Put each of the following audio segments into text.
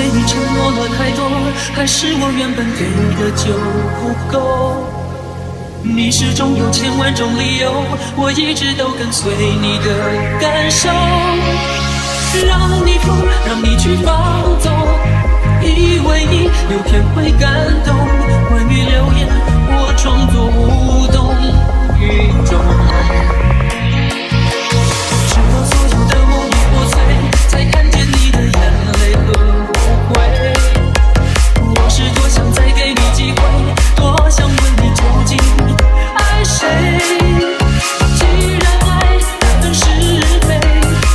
对你承诺了太多，还是我原本给的就不够？你始终有千万种理由，我一直都跟随你的感受，让你疯，让你去放纵，以为你有天会感动。关于流言，我装作无动于衷。直到所有的梦已破碎，才看见你的眼泪和后悔。我是多想再给你机会，多想问你究竟爱谁。既然爱难分是非，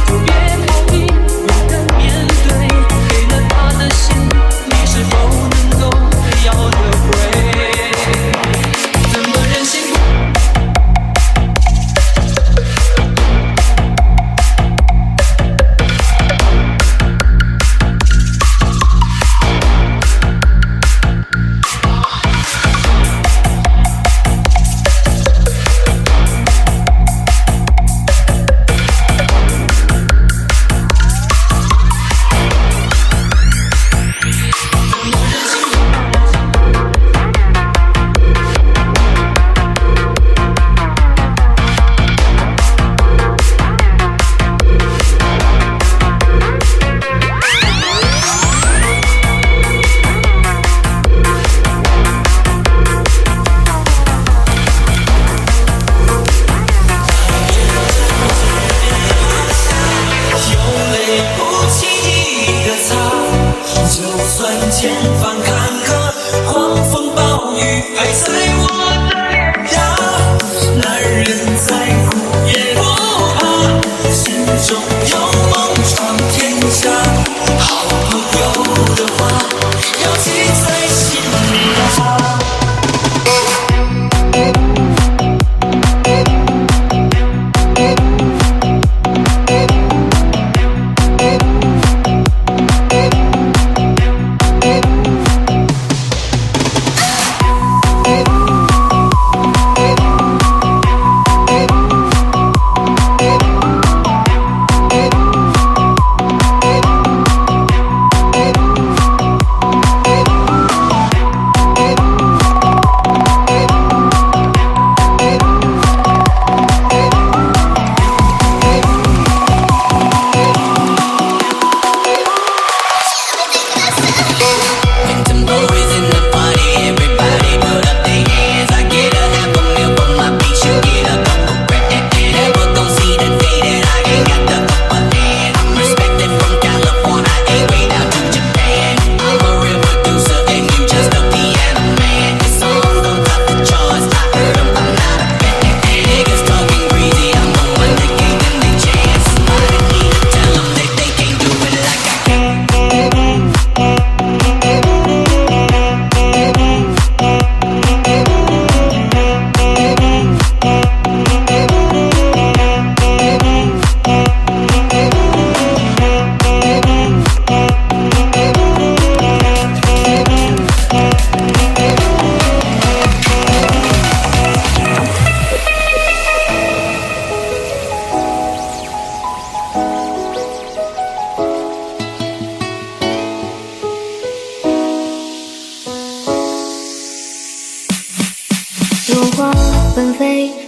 就别逃避，勇敢面对。给了他的心，你是否能够要得回？怎么忍心？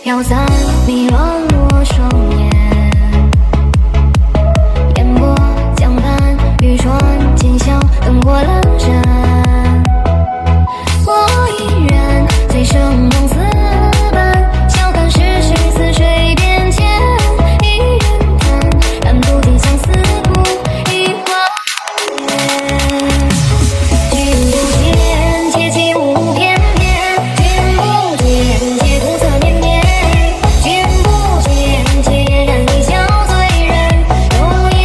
飘散，迷乱我双眼。烟波江畔，渔船今宵，灯火阑珊。我依然醉生梦死般，笑看世事似水变迁。一人叹，但不尽相思苦，一花烟。君不见，且起舞翩翩；君不见，且苦涩绵绵。君不见，且然一笑醉人容颜。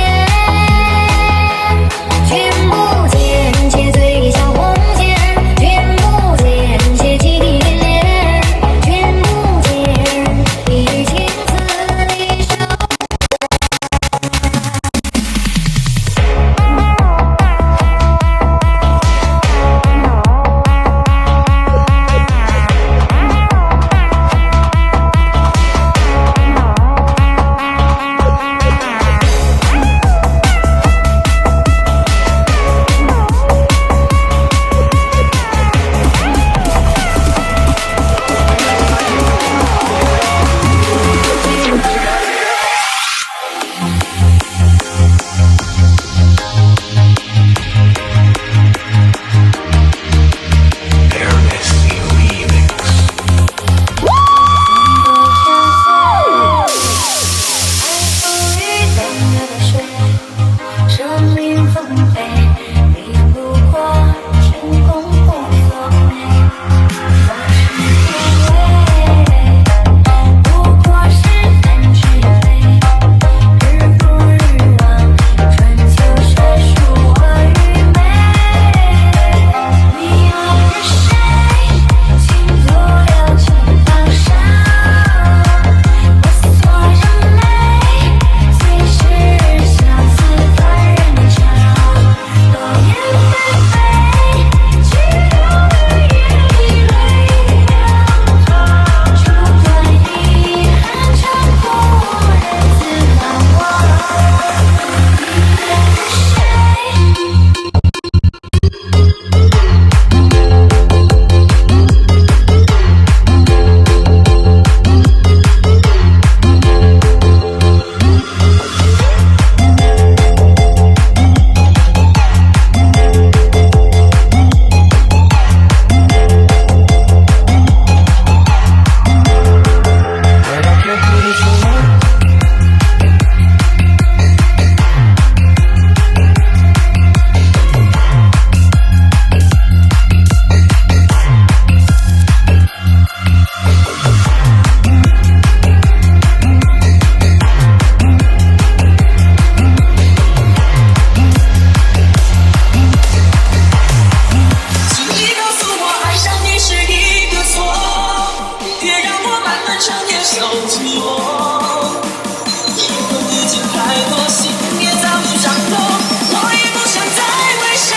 君不见，且醉笑红颜；君不见，且泣涕涟涟。守住我。以后已经太多心也早已伤透，我也不想再为谁。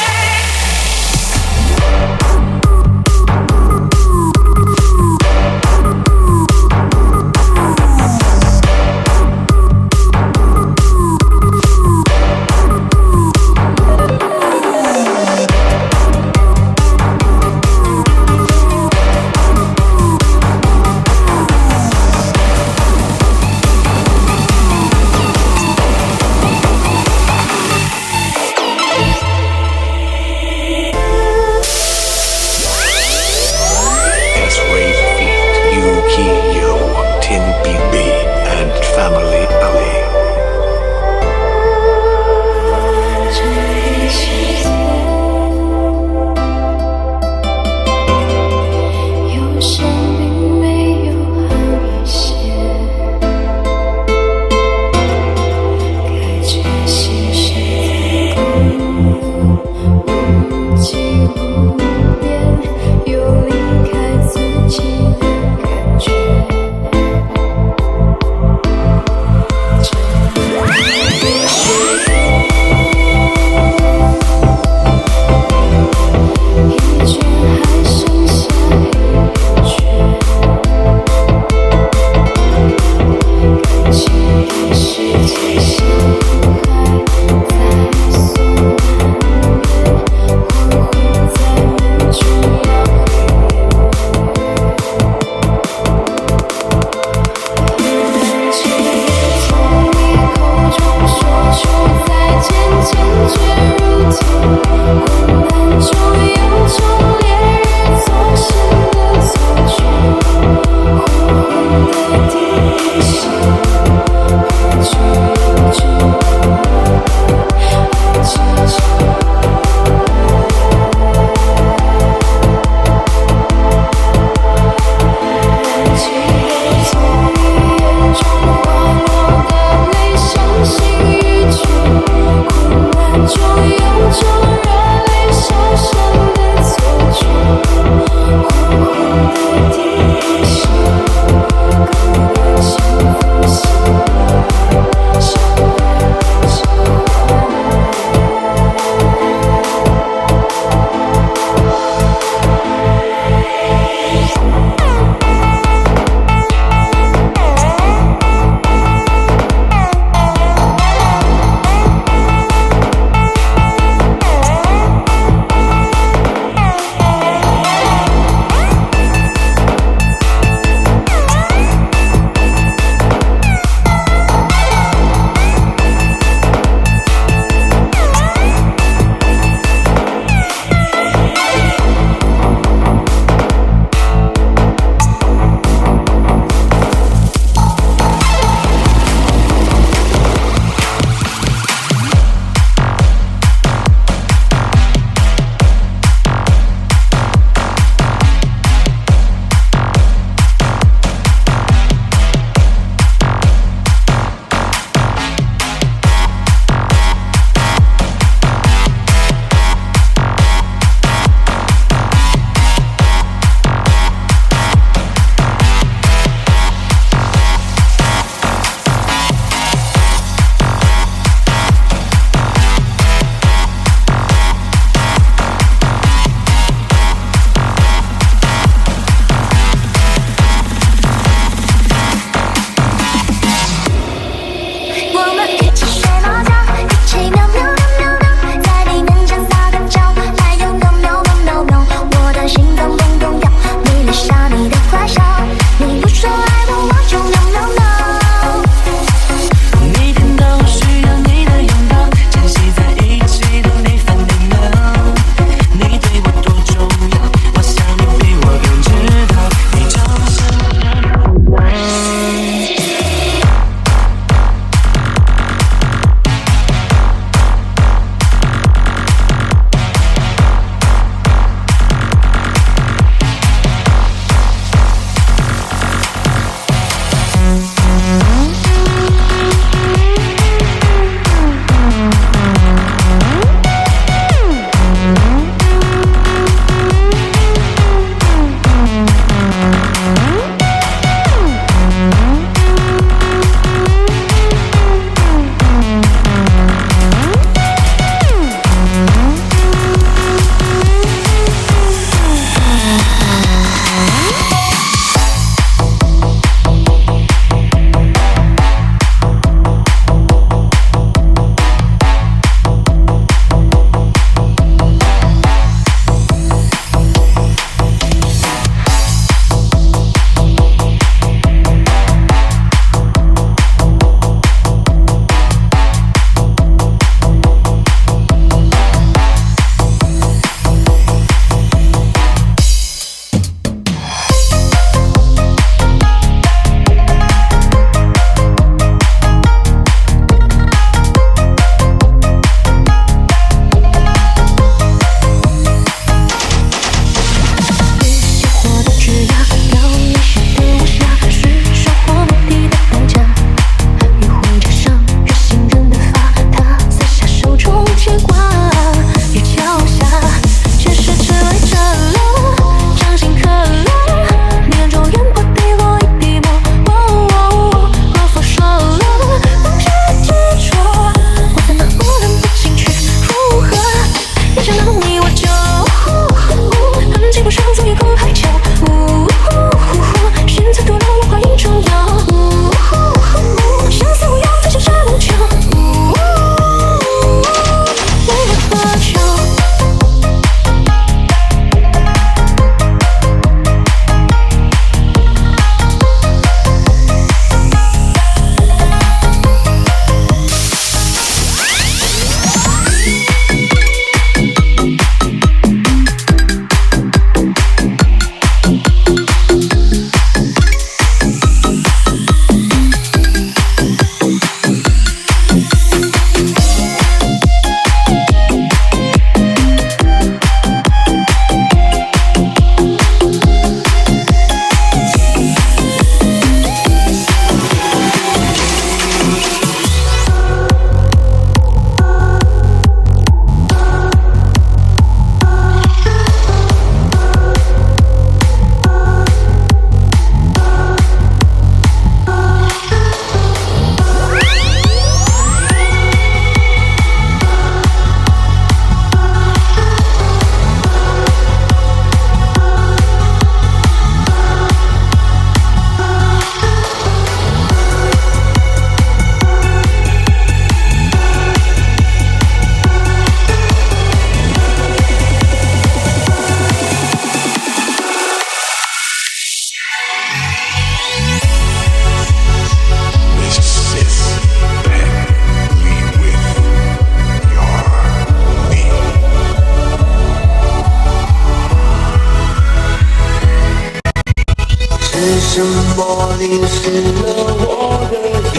么淋湿了我的眼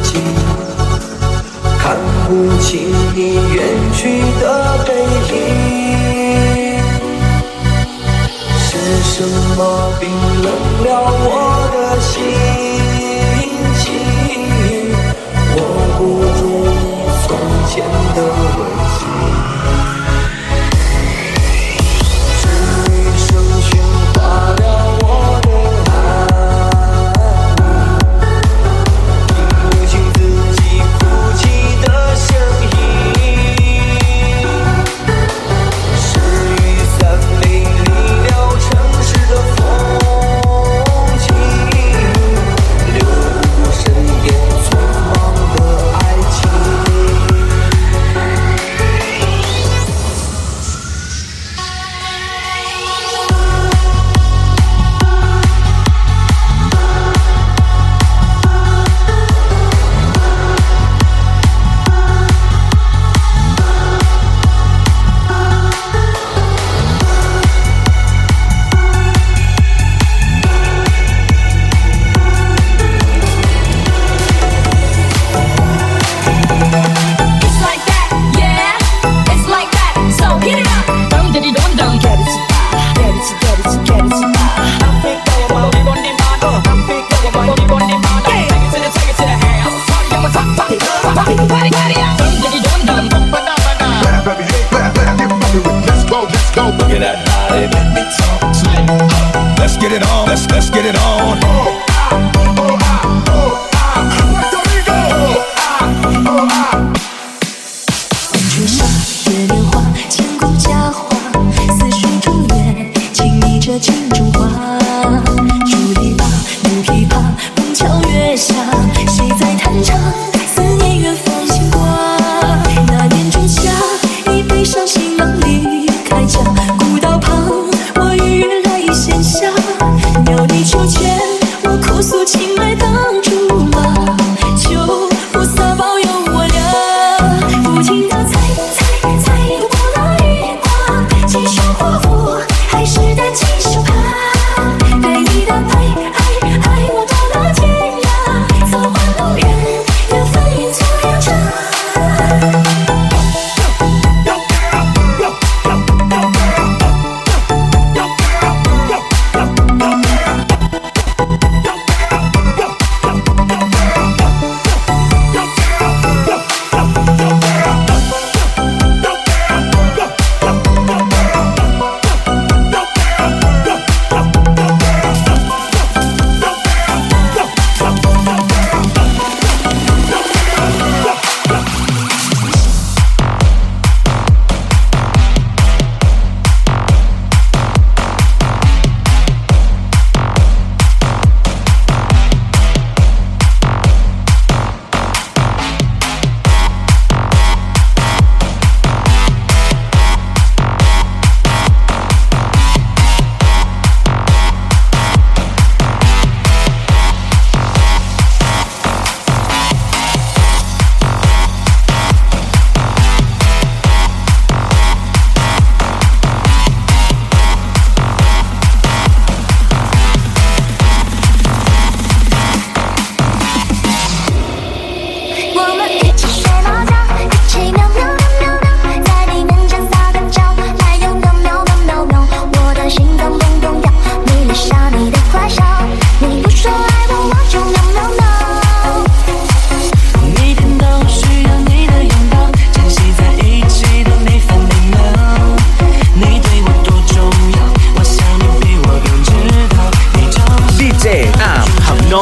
睛？看不清你远去的背影，是什么冰冷了我的心情？握不住你从前的温馨。Look at that body, let me talk to you. Let's get it on, let's get it on. Puerto Rico. 春夏月年华，千古佳话，似水逐月，轻昵着镜中花。竹篱笆，女琵琶，枫桥月下，谁在弹唱？思念远方星光。那年仲夏，你背上行囊离开家。古道旁，我与月来闲暇，袅你秋千，我哭诉情爱当竹马，求菩萨保佑我俩，不停地猜我那月光，继续活佛，还是担起手帕，对你的爱我到了天涯，走花路人，缘分运错良辰。我们一起睡猫觉，一起喵喵喵喵喵，在你面前撒个娇，还有喵喵喵喵喵，我的心脏咚咚跳，你留下你的坏笑，你不说爱我，我就喵喵喵。每天都需要你的拥抱，珍惜在一起的每分每秒，你对我多重要，我想你比我更知道，你就是 DJ Am Hầm nói